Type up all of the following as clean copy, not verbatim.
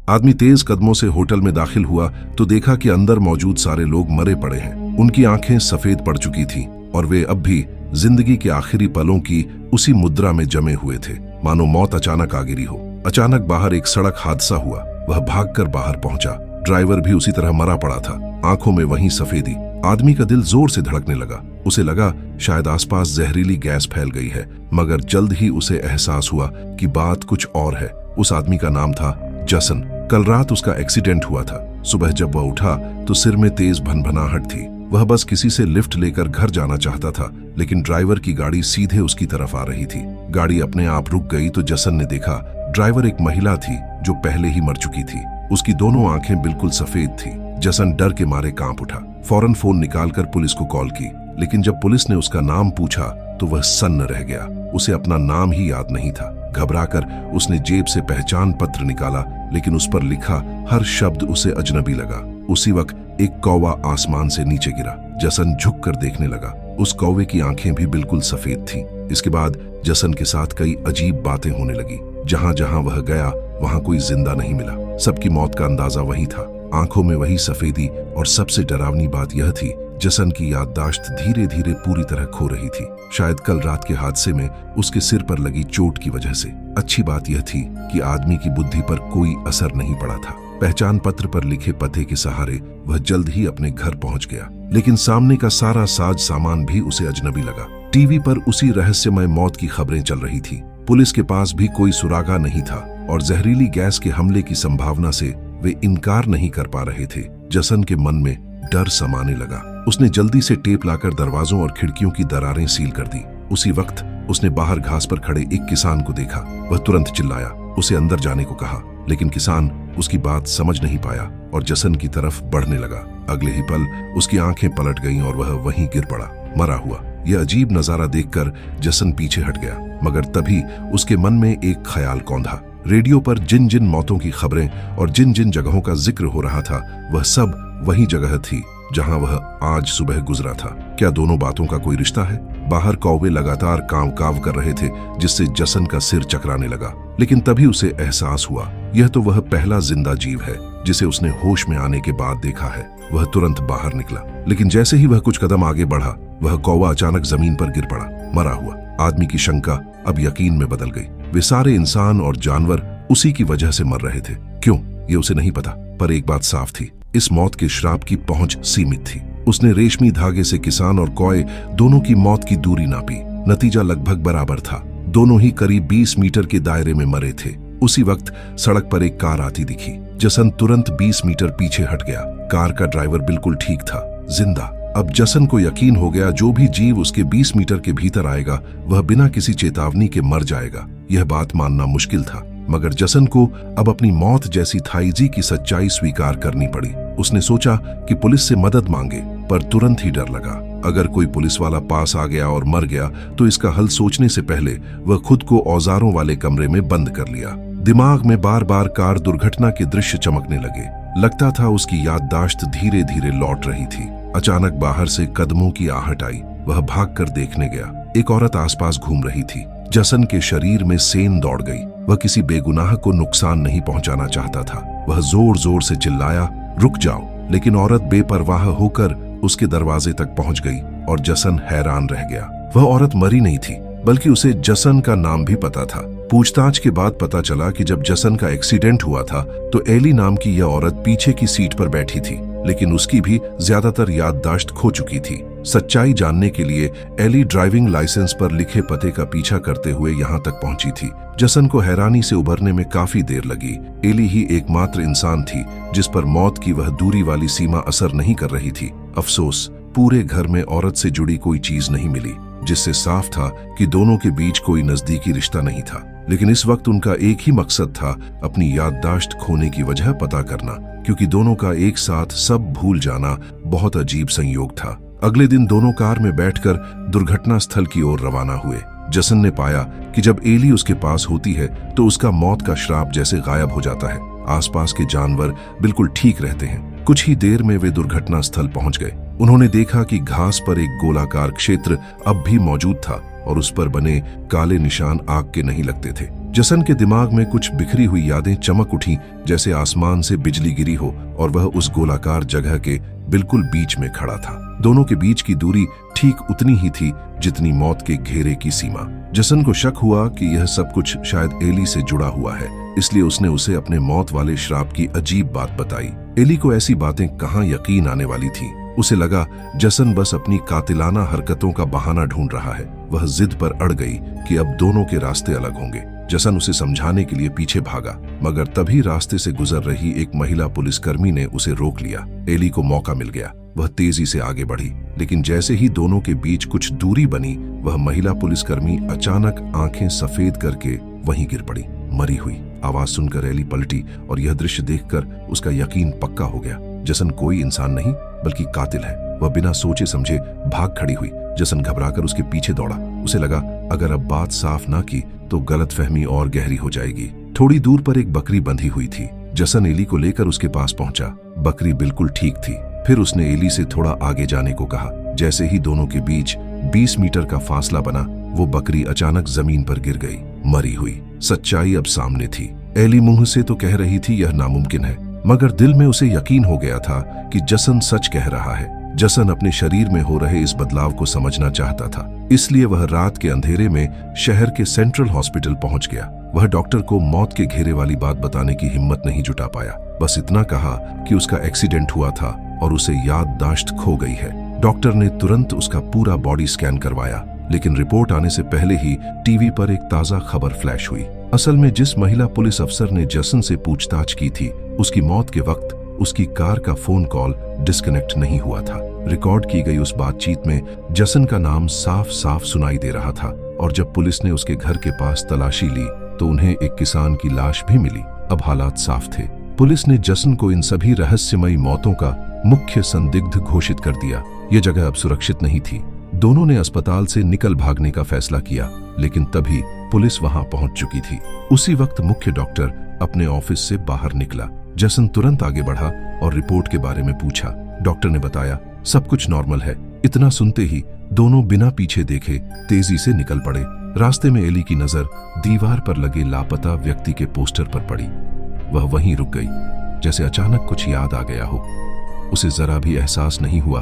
आदमी तेज कदमों से होटल में दाखिल हुआ तो देखा कि अंदर मौजूद सारे लोग मरे पड़े हैं। उनकी आंखें सफेद पड़ चुकी थीं और वे अब भी जिंदगी के आखिरी पलों की उसी मुद्रा में जमे हुए थे, मानो मौत अचानक आ गिरी हो। अचानक बाहर एक सड़क हादसा हुआ। वह भागकर बाहर पहुंचा। ड्राइवर भी उसी तरह मरा पड़ा था, आंखों में वही सफेदी। आदमी का दिल जोर से धड़कने लगा। उसे लगा शायद आसपास जहरीली गैस फैल गई है, मगर जल्द ही उसे एहसास हुआ कि बात कुछ और है। उस आदमी का नाम था जसन। कल रात उसका एक्सीडेंट हुआ था। सुबह जब वह उठा तो सिर में तेज भनभनाहट थी। वह बस किसी से लिफ्ट लेकर घर जाना चाहता था, लेकिन ड्राइवर की गाड़ी सीधे उसकी तरफ आ रही थी। गाड़ी अपने आप रुक गई तो जसन ने देखा ड्राइवर एक महिला थी जो पहले ही मर चुकी थी। उसकी दोनों आंखें बिल्कुल सफेद थी। जसन डर के मारे कांप उठा। फौरन फोन निकालकर पुलिस को कॉल की, लेकिन जब पुलिस ने उसका नाम पूछा तो वह सन्न रह गया। उसे अपना नाम ही याद नहीं था। घबराकर उसने जेब से पहचान पत्र निकाला, लेकिन उस पर लिखा हर शब्द उसे अजनबी लगा। उसी वक्त एक कौवा आसमान से नीचे गिरा। जसन झुककर देखने लगा। उस कौवे की आंखें भी बिल्कुल सफेद थीं। इसके बाद जसन के साथ कई अजीब बातें होने लगी। जहां जहां वह गया वहां कोई जिंदा नहीं मिला। सबकी मौत का अंदाजा वही था, आंखों में वही सफेदी, और सबसे डरावनी बात यह थी जसन की याददाश्त धीरे धीरे पूरी तरह खो रही थी, शायद कल रात के हादसे में उसके सिर पर लगी चोट की वजह से। अच्छी बात यह थी कि आदमी की बुद्धि पर कोई असर नहीं पड़ा था। पहचान पत्र पर लिखे पते के सहारे वह जल्द ही अपने घर पहुंच गया, लेकिन सामने का सारा साज सामान भी उसे अजनबी लगा। टीवी पर उसी रहस्यमय मौत की खबरें चल रही थी। पुलिस के पास भी कोई सुरागा नहीं था और जहरीली गैस के हमले की संभावना से वे इनकार नहीं कर पा रहे थे। जसन के मन में डर समाने लगा। उसने जल्दी से टेप लाकर दरवाजों और खिड़कियों की दरारें सील कर दी। उसी वक्त उसने बाहर घास पर खड़े एक किसान को देखा। वह तुरंत चिल्लाया, उसे अंदर जाने को कहा, लेकिन किसान उसकी बात समझ नहीं पाया और जसन की तरफ बढ़ने लगा। अगले ही पल उसकी आंखें पलट गईं और वह वहीं गिर पड़ा, मरा हुआ। यह अजीब नजारा देखकर जसन पीछे हट गया, मगर तभी उसके मन में एक ख्याल कौंधा। रेडियो पर जिन जिन मौतों की खबरें और जिन जिन जगहों का जिक्र हो रहा था, वह सब वही जगह थी जहां वह आज सुबह गुजरा था। क्या दोनों बातों का कोई रिश्ता है? बाहर कौवे लगातार काव काव कर रहे थे, जिससे जसन का सिर चकराने लगा। लेकिन तभी उसे एहसास हुआ यह तो वह पहला जिंदा जीव है जिसे उसने होश में आने के बाद देखा है। वह तुरंत बाहर निकला, लेकिन जैसे ही वह कुछ कदम आगे बढ़ा, वह कौवा अचानक जमीन पर गिर पड़ा, मरा हुआ। आदमी की शंका अब यकीन में बदल गई। वे सारे इंसान और जानवर उसी की वजह से मर रहे थे। क्यों, ये उसे नहीं पता, पर एक बात साफ थी, इस मौत के श्राप की पहुंच सीमित थी। उसने रेशमी धागे से किसान और कौए दोनों की मौत की दूरी नापी। नतीजा लगभग बराबर था। दोनों ही करीब 20 मीटर के दायरे में मरे थे। उसी वक्त सड़क पर एक कार आती दिखी। जसन तुरंत 20 मीटर पीछे हट गया। कार का ड्राइवर बिल्कुल ठीक था, जिंदा। अब जसन को यकीन हो गया जो भी जीव उसके 20 मीटर के भीतर आएगा वह बिना किसी चेतावनी के मर जाएगा। यह बात मानना मुश्किल था, मगर जसन को अब अपनी मौत जैसी थाईजी की सच्चाई स्वीकार करनी पड़ी। उसने सोचा कि पुलिस से मदद मांगे, पर तुरंत ही डर लगा। अगर कोई पुलिस वाला पास आ गया और मर गया तो इसका हल सोचने से पहले वह खुद को औजारों वाले कमरे में बंद कर लिया। दिमाग में बार बार कार दुर्घटना के दृश्य चमकने लगे। लगता था उसकी याददाश्त धीरे धीरे लौट रही थी। अचानक बाहर से कदमों की आहट आई। वह भागकर देखने गया। एक औरत आसपास घूम रही थी। जसन के शरीर में सेंध दौड़ गई। वह किसी बेगुनाह को नुकसान नहीं पहुंचाना चाहता था। वह जोर जोर से चिल्लाया, रुक जाओ, लेकिन औरत बेपरवाह होकर उसके दरवाजे तक पहुंच गई और जसन हैरान रह गया। वह औरत मरी नहीं थी, बल्कि उसे जसन का नाम भी पता था। पूछताछ के बाद पता चला कि जब जसन का एक्सीडेंट हुआ था तो एली नाम की यह औरत पीछे की सीट पर बैठी थी, लेकिन उसकी भी ज्यादातर याददाश्त खो चुकी थी। सच्चाई जानने के लिए एली ड्राइविंग लाइसेंस पर लिखे पते का पीछा करते हुए यहाँ तक पहुंची थी। जसन को हैरानी से उभरने में काफी देर लगी। एली ही एकमात्र इंसान थी जिस पर मौत की वह दूरी वाली सीमा असर नहीं कर रही थी। अफसोस, पूरे घर में औरत से जुड़ी कोई चीज नहीं मिली, जिससे साफ था कि दोनों के बीच कोई नजदीकी रिश्ता नहीं था। लेकिन इस वक्त उनका एक ही मकसद था, अपनी याददाश्त खोने की वजह पता करना, क्योंकि दोनों का एक साथ सब भूल जाना बहुत अजीब संयोग था। अगले दिन दोनों कार में बैठकर दुर्घटना स्थल की ओर रवाना हुए। जसन ने पाया कि जब एली उसके पास होती है तो उसका मौत का श्राप जैसे गायब हो जाता है। आसपास के जानवर बिल्कुल ठीक रहते हैं। कुछ ही देर में वे दुर्घटना स्थल पहुंच गए। उन्होंने देखा कि घास पर एक गोलाकार क्षेत्र अब भी मौजूद था और उस पर बने काले निशान आग के नहीं लगते थे। जसन के दिमाग में कुछ बिखरी हुई यादें चमक उठी, जैसे आसमान से बिजली गिरी हो और वह उस गोलाकार जगह के बिल्कुल बीच में खड़ा था। दोनों के बीच की दूरी ठीक उतनी ही थी जितनी मौत के घेरे की सीमा। जसन को शक हुआ कि यह सब कुछ शायद एली से जुड़ा हुआ है, इसलिए उसने उसे अपने मौत वाले श्राप की अजीब बात बताई। एली को ऐसी बातें कहाँ यकीन आने वाली थी। उसे लगा जसन बस अपनी कातिलाना हरकतों का बहाना ढूंढ रहा है। वह जिद पर अड़ गई कि अब दोनों के रास्ते अलग होंगे। जसन उसे समझाने के लिए पीछे भागा, मगर तभी रास्ते से गुजर रही एक महिला पुलिसकर्मी ने उसे रोक लिया। एली को मौका मिल गया। वह तेजी से आगे बढ़ी, लेकिन जैसे ही दोनों के बीच कुछ दूरी बनी, वह महिला पुलिसकर्मी अचानक आंखें सफेद करके वहीं गिर पड़ी, मरी हुई। आवाज सुनकर एली पलटी और यह दृश्य देखकर उसका यकीन पक्का हो गया। जसन कोई इंसान नहीं बल्कि कातिल है। वह बिना सोचे समझे भाग खड़ी हुई। जसन घबराकर उसके पीछे दौड़ा। उसे लगा अगर अब बात साफ ना की तो गलतफहमी और गहरी हो जाएगी। थोड़ी दूर पर एक बकरी बंधी हुई थी। जसन एली को लेकर उसके पास पहुंचा। बकरी बिल्कुल ठीक थी। फिर उसने एली से थोड़ा आगे जाने को कहा। जैसे ही दोनों के बीच 20 मीटर का फासला बना, वो बकरी अचानक जमीन पर गिर गई, मरी हुई। सच्चाई अब सामने थी। एली मुंह से तो कह रही थी यह नामुमकिन है, मगर दिल में उसे यकीन हो गया था कि जसन सच कह रहा है। जसन अपने शरीर में हो रहे इस बदलाव को समझना चाहता था, इसलिए वह रात के अंधेरे में शहर के सेंट्रल हॉस्पिटल पहुंच गया। वह डॉक्टर को मौत के घेरे वाली बात बताने की हिम्मत नहीं जुटा पाया। बस इतना कहा कि उसका एक्सीडेंट हुआ था और उसे याददाश्त खो गई है। डॉक्टर ने तुरंत उसका पूरा बॉडी स्कैन करवाया, लेकिन रिपोर्ट आने से पहले ही टीवी पर एक ताजा खबर फ्लैश हुई। असल में जिस महिला पुलिस अफसर ने जसन से पूछताछ की थी, उसकी मौत के वक्त उसकी कार का फोन कॉल डिस्कनेक्ट नहीं हुआ था। रिकॉर्ड की गई उस बातचीत में जसन का नाम साफ साफ सुनाई दे रहा था, और जब पुलिस ने उसके घर के पास तलाशी ली तो उन्हें एक किसान की लाश भी मिली। अब हालात साफ थे। पुलिस ने जसन को इन सभी रहस्यमयी मौतों का मुख्य संदिग्ध घोषित कर दिया। यह जगह अब सुरक्षित नहीं थी। दोनों ने अस्पताल से निकल भागने का फैसला किया, लेकिन तभी पुलिस वहां पहुंच चुकी थी। उसी वक्त मुख्य डॉक्टर अपने ऑफिस से बाहर निकला। जसन तुरंत आगे बढ़ा और रिपोर्ट के बारे में पूछा। डॉक्टर ने बताया सब कुछ नॉर्मल है। इतना सुनते ही दोनों बिना पीछे देखे तेजी से निकल पड़े। रास्ते में एली की नजर दीवार पर लगे लापता व्यक्ति के पोस्टर पर पड़ी। वह वहीं रुक गई, जैसे अचानक कुछ याद आ गया हो। उसे जरा भी एहसास नहीं हुआ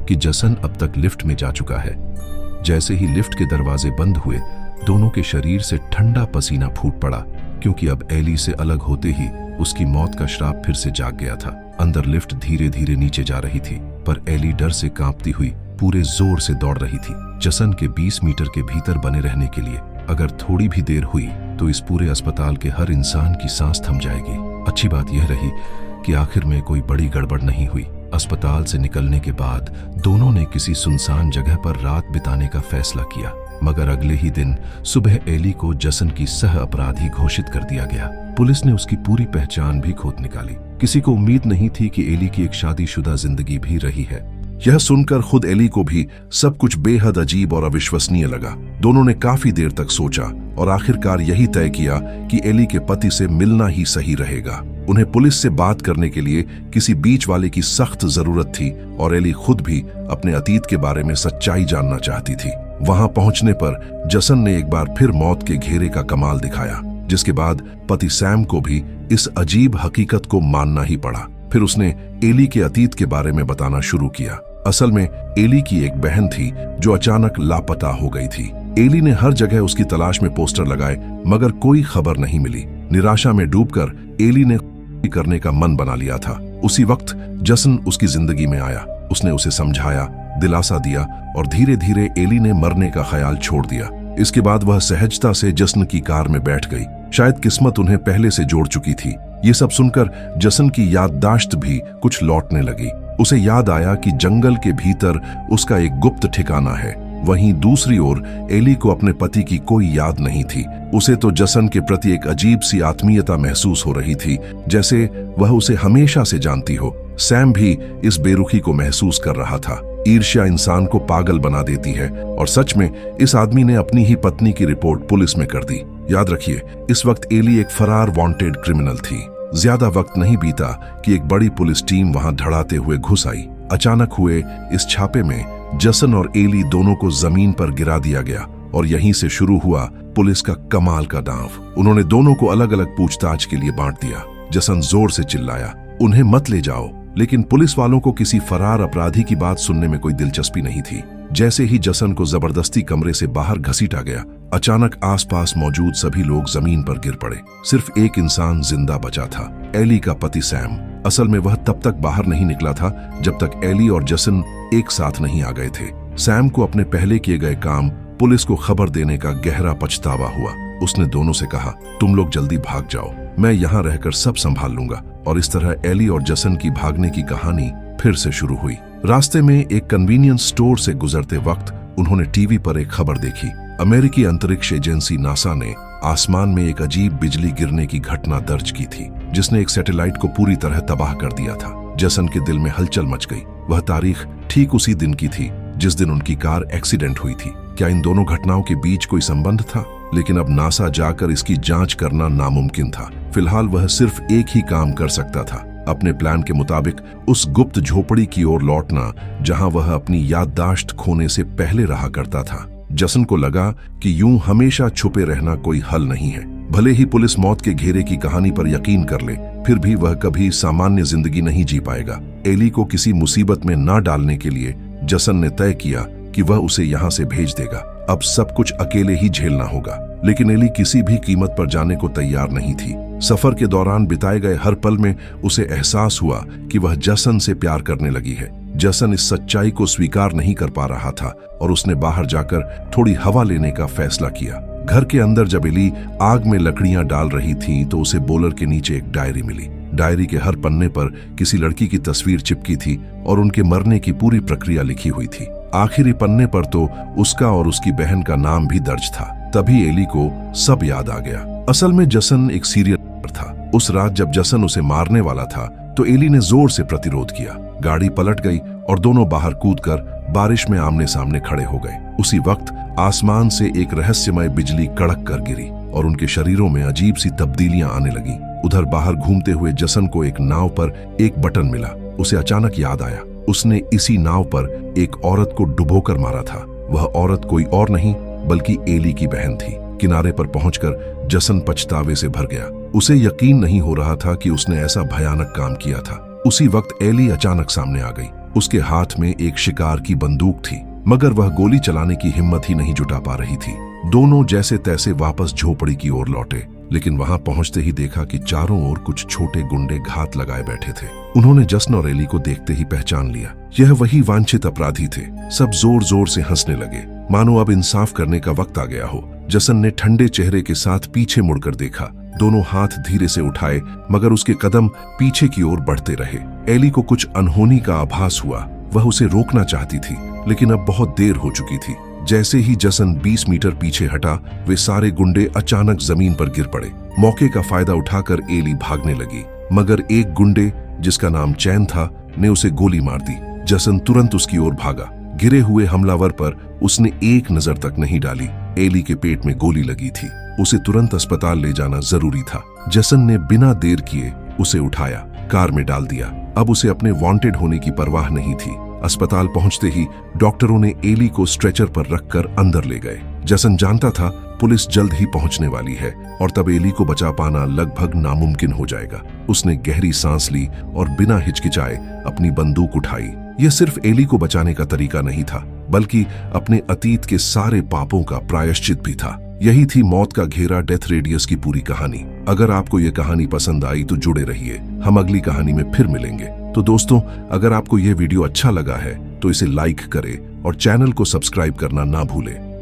कि जसन अब तक लिफ्ट में जा चुका है। जैसे ही लिफ्ट के दरवाजे बंद हुए, दोनों के शरीर से ठंडा पसीना फूट पड़ा, क्योंकि अब एली से अलग होते ही उसकी मौत का श्राप फिर से जाग गया था। अंदर लिफ्ट धीरे धीरे नीचे जा रही थी, पर एली डर से कांपती हुई पूरे जोर से दौड़ रही थी, जसन के 20 मीटर के भीतर बने रहने के लिए। अगर थोड़ी भी देर हुई तो इस पूरे अस्पताल के हर इंसान की सांस थम जाएगी। अच्छी बात यह रही कि आखिर में कोई बड़ी गड़बड़ नहीं हुई। अस्पताल से निकलने के बाद दोनों ने किसी सुनसान जगह पर रात बिताने का फैसला किया, मगर अगले ही दिन सुबह एली को जसन की सह अपराधी घोषित कर दिया गया। पुलिस ने उसकी पूरी पहचान भी खोद निकाली। किसी को उम्मीद नहीं थी कि एली की एक शादीशुदा जिंदगी भी रही है। यह सुनकर खुद एली को भी सब कुछ बेहद अजीब और अविश्वसनीय लगा। दोनों ने काफी देर तक सोचा और आखिरकार यही तय किया कि एली के पति से मिलना ही सही रहेगा। उन्हें पुलिस से बात करने के लिए किसी बीच वाले की सख्त जरूरत थी, और एली खुद भी अपने अतीत के बारे में सच्चाई जानना चाहती थी। वहां पहुंचने पर जसन ने एक बार फिर मौत के घेरे का कमाल दिखाया, जिसके बाद पति सैम को भी इस अजीब हकीकत को मानना ही पड़ा। फिर उसने एली के अतीत के बारे में बताना शुरू किया। असल में एली की एक बहन थी जो अचानक लापता हो गई थी। एली ने हर जगह उसकी तलाश में पोस्टर लगाए, मगर कोई खबर नहीं मिली। निराशा में डूबकर एली ने करने का मन बना लिया था। उसी वक्त जसन उसकी जिंदगी में आया। उसने उसे समझाया, दिलासा दिया, और धीरे धीरे एली ने मरने का ख्याल छोड़ दिया। इसके बाद वह सहजता से जसन की कार में बैठ गई। शायद किस्मत उन्हें पहले से जोड़ चुकी थी। ये सब सुनकर जसन की याददाश्त भी कुछ लौटने लगी। उसे याद आया कि जंगल के भीतर उसका एक गुप्त ठिकाना है। वहीं दूसरी ओर एली को अपने पति की कोई याद नहीं थी। उसे तो जसन के प्रति एक अजीब सी आत्मीयता महसूस हो रही थी, जैसे वह उसे हमेशा से जानती हो। सैम भी इस बेरुखी को महसूस कर रहा था। ईर्ष्या इंसान को पागल बना देती है, और सच में इस आदमी ने अपनी ही पत्नी की रिपोर्ट पुलिस में कर दी। याद रखिए, इस वक्त एली एक फरार वांटेड क्रिमिनल थी। ज्यादा वक्त नहीं बीता कि एक बड़ी पुलिस टीम वहां धड़ाते हुए घुस आई। अचानक हुए इस छापे में जसन और एली दोनों को जमीन पर गिरा दिया गया और यहीं से शुरू हुआ पुलिस का कमाल का दांव। उन्होंने दोनों को अलग अलग पूछताछ के लिए बांट दिया। जसन जोर से चिल्लाया, उन्हें मत ले जाओ। लेकिन पुलिस वालों को किसी फरार अपराधी की बात सुनने में कोई दिलचस्पी नहीं थी। जैसे ही जसन को जबरदस्ती कमरे से बाहर घसीटा गया, अचानक आसपास मौजूद सभी लोग जमीन पर गिर पड़े। सिर्फ एक इंसान जिंदा बचा था, एली का पति सैम। असल में वह तब तक बाहर नहीं निकला था जब तक एली और जसन एक साथ नहीं आ गए थे। सैम को अपने पहले किए गए काम पुलिस को खबर देने का गहरा पछतावा हुआ। उसने दोनों से कहा, तुम लोग जल्दी भाग जाओ, मैं यहाँ रहकर सब संभाल लूंगा। और इस तरह एली और जसन की भागने की कहानी फिर से शुरू हुई। रास्ते में एक कन्वीनियंस स्टोर से गुजरते वक्त उन्होंने टीवी पर एक खबर देखी। अमेरिकी अंतरिक्ष एजेंसी नासा ने आसमान में एक अजीब बिजली गिरने की घटना दर्ज की थी, जिसने एक सैटेलाइट को पूरी तरह तबाह कर दिया था। जसन के दिल में हलचल मच गई। वह तारीख ठीक उसी दिन की थी जिस दिन उनकी कार एक्सीडेंट हुई थी। क्या इन दोनों घटनाओं के बीच कोई संबंध था? लेकिन अब नासा जाकर इसकी जांच करना नामुमकिन था। फिलहाल वह सिर्फ एक ही काम कर सकता था, अपने प्लान के मुताबिक उस गुप्त झोपड़ी की ओर लौटना जहां वह अपनी याददाश्त खोने से पहले रहा करता था। जसन को लगा कि यूं हमेशा छुपे रहना कोई हल नहीं है। भले ही पुलिस मौत के घेरे की कहानी पर यकीन कर ले, फिर भी वह कभी सामान्य जिंदगी नहीं जी पाएगा। एली को किसी मुसीबत में ना डालने के लिए जसन ने तय किया कि वह उसे यहाँ से भेज देगा। अब सब कुछ अकेले ही झेलना होगा। लेकिन एली किसी भी कीमत पर जाने को तैयार नहीं थी। सफर के दौरान बिताए गए हर पल में उसे एहसास हुआ कि वह जसन से प्यार करने लगी है। जसन इस सच्चाई को स्वीकार नहीं कर पा रहा था और उसने बाहर जाकर थोड़ी हवा लेने का फैसला किया। घर के अंदर जब एली आग में लकड़ियां डाल रही थी तो उसे बोलर के नीचे एक डायरी मिली। डायरी के हर पन्ने पर किसी लड़की की तस्वीर चिपकी थी और उनके मरने की पूरी प्रक्रिया लिखी हुई थी। आखिरी पन्ने पर तो उसका और उसकी बहन का नाम भी दर्ज था। तभी एली को सब याद आ गया। असल में जसन एक सीरियल किलर था। उस रात जब जसन उसे मारने वाला था तो एली ने जोर से प्रतिरोध किया। गाड़ी पलट गई और दोनों बाहर कूदकर बारिश में आमने सामने खड़े हो गए। उसी वक्त आसमान से एक रहस्यमय बिजली कड़क कर गिरी और उनके शरीरों में अजीब सी तब्दीलियां आने लगी। उधर बाहर घूमते हुए जसन को एक नाव पर एक बटन मिला। उसे अचानक याद आया, उसने इसी नाव पर एक औरत को डुबोकर मारा था। वह औरत कोई और नहीं बल्कि एली की बहन थी। किनारे पर पहुंचकर जसन पछतावे से भर गया। उसे यकीन नहीं हो रहा था कि उसने ऐसा भयानक काम किया था। उसी वक्त एली अचानक सामने आ गई। उसके हाथ में एक शिकार की बंदूक थी, मगर वह गोली चलाने की हिम्मत ही नहीं जुटा पा रही थी। दोनों जैसे तैसे वापस झोपड़ी की ओर लौटे, लेकिन वहां पहुंचते ही देखा कि चारों ओर कुछ छोटे गुंडे घात लगाए बैठे थे। उन्होंने जसन और एली को देखते ही पहचान लिया। यह वही वांछित अपराधी थे। सब जोर जोर से हंसने लगे, मानो अब इंसाफ करने का वक्त आ गया हो। जसन ने ठंडे चेहरे के साथ पीछे मुड़कर देखा। दोनों हाथ धीरे से उठाए, मगर उसके कदम पीछे की ओर बढ़ते रहे। एली को कुछ अनहोनी का आभास हुआ। वह उसे रोकना चाहती थी, लेकिन अब बहुत देर हो चुकी थी। जैसे ही जसन 20 मीटर पीछे हटा, वे सारे गुंडे अचानक जमीन पर गिर पड़े। मौके का फायदा उठाकर एली भागने लगी, मगर एक गुंडे जिसका नाम चैन था ने उसे गोली मार दी। जसन तुरंत उसकी ओर भागा। गिरे हुए हमलावर पर उसने एक नजर तक नहीं डाली। एली के पेट में गोली लगी थी। उसे तुरंत अस्पताल ले जाना जरूरी था। जसन ने बिना देर किए उसे उठाया, कार में डाल दिया। अब उसे अपने वांटेड होने की परवाह नहीं थी। अस्पताल पहुंचते ही डॉक्टरों ने एली को स्ट्रेचर पर रखकर अंदर ले गए। जसन जानता था पुलिस जल्द ही पहुंचने वाली है और तब एली को बचा पाना लगभग नामुमकिन हो जाएगा। उसने गहरी सांस ली और बिना हिचकिचाए अपनी बंदूक उठाई। यह सिर्फ एली को बचाने का तरीका नहीं था, बल्कि अपने अतीत के सारे पापों का प्रायश्चित भी था। यही थी मौत का घेरा डेथ रेडियस की पूरी कहानी। अगर आपको यह कहानी पसंद आई तो जुड़े रहिए, हम अगली कहानी में फिर मिलेंगे। तो दोस्तों, अगर आपको यह वीडियो अच्छा लगा है तो इसे लाइक करें और चैनल को सब्सक्राइब करना ना भूलें।